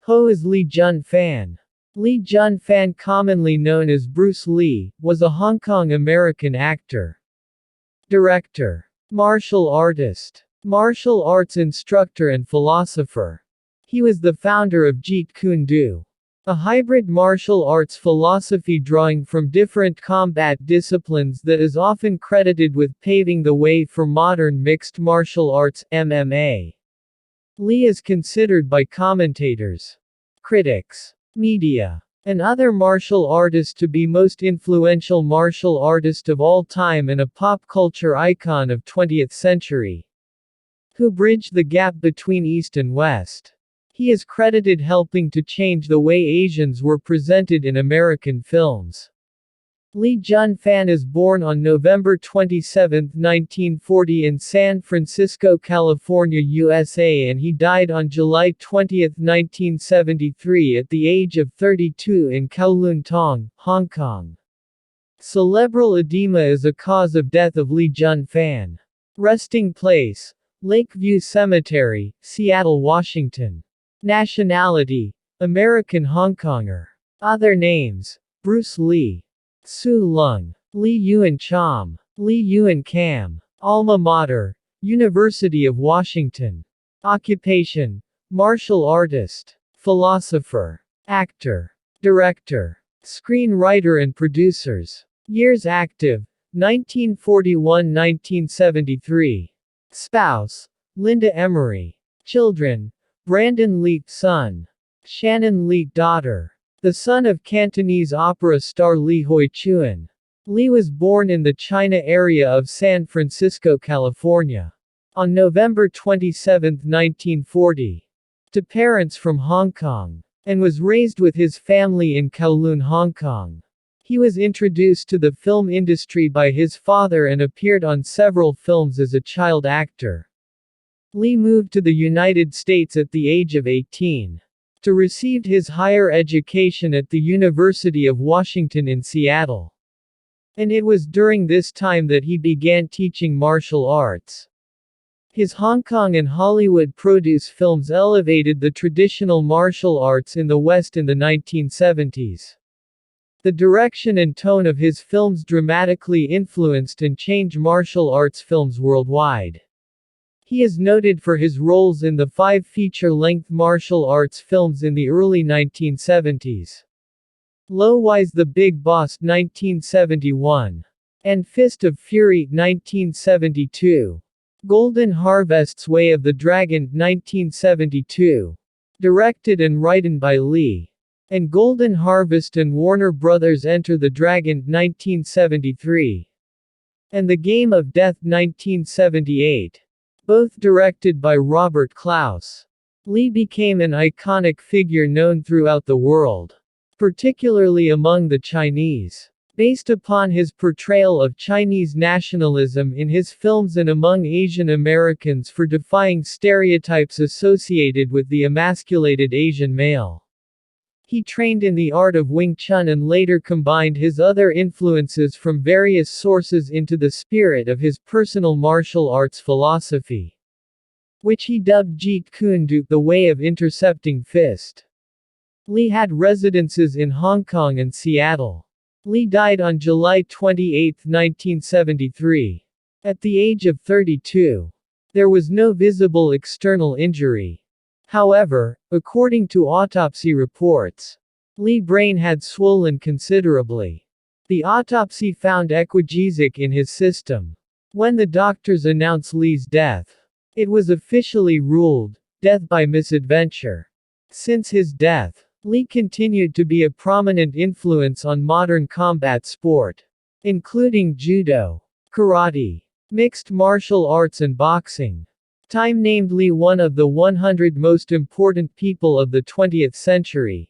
Is Lee Jun Fan. Lee Jun Fan, commonly known as Bruce Lee, was a Hong Kong-American actor, director, martial artist, martial arts instructor and philosopher. He was the founder of Jeet Kune Do, a hybrid martial arts philosophy drawing from different combat disciplines that is often credited with paving the way for modern mixed martial arts (MMA). Lee is considered by commentators, critics, media, and other martial artists to be most influential martial artist of all time and a pop culture icon of 20th century, who bridged the gap between East and West. He is credited helping to change the way Asians were presented in American films. Lee Jun Fan is born on November 27, 1940 in San Francisco, California, USA, and he died on July 20, 1973 at the age of 32 in Kowloon Tong, Hong Kong. Cerebral edema is a cause of death of Lee Jun Fan. Resting place: Lakeview Cemetery, Seattle, Washington. Nationality: American Hongkonger. Other names: Bruce Lee, Su Lung, Lee Yuan Chom, Lee Yuan Cam. Alma mater: University of Washington. Occupation: martial artist, philosopher, actor, director, screenwriter and producers. Years active: 1941–1973. Spouse: Linda Emery. Children: Brandon Lee, son; Shannon Lee, daughter. The son of Cantonese opera star Lee Hoi Chuan. Lee was born in the China area of San Francisco, California, on November 27, 1940, to parents from Hong Kong, and was raised with his family in Kowloon, Hong Kong. He was introduced to the film industry by his father and appeared on several films as a child actor. Lee moved to the United States at the age of 18 to receive his higher education at the University of Washington in Seattle. And it was during this time that he began teaching martial arts. His Hong Kong and Hollywood produce films elevated the traditional martial arts in the West in the 1970s. The direction and tone of his films dramatically influenced and changed martial arts films worldwide. He is noted for his roles in the 5 feature-length martial arts films in the early 1970s. Low Wise the Big Boss 1971. and Fist of Fury 1972. Golden Harvest's Way of the Dragon 1972. Directed and written by Lee. And Golden Harvest and Warner Brothers Enter the Dragon 1973. And The Game of Death 1978. Both directed by Robert Klaus. Lee became an iconic figure known throughout the world, particularly among the Chinese, based upon his portrayal of Chinese nationalism in his films and among Asian Americans for defying stereotypes associated with the emasculated Asian male. He trained in the art of Wing Chun and later combined his other influences from various sources into the spirit of his personal martial arts philosophy, which he dubbed Jeet Kune Do, the way of intercepting fist. Lee had residences in Hong Kong and Seattle. Lee died on July 28, 1973, at the age of 32. There was no visible external injury. However, according to autopsy reports, Lee's brain had swollen considerably. The autopsy found equagesic in his system. When the doctors announced Lee's death, it was officially ruled death by misadventure. Since his death, Lee continued to be a prominent influence on modern combat sport, including judo, karate, mixed martial arts and boxing. Time named Lee one of the 100 most important people of the 20th century.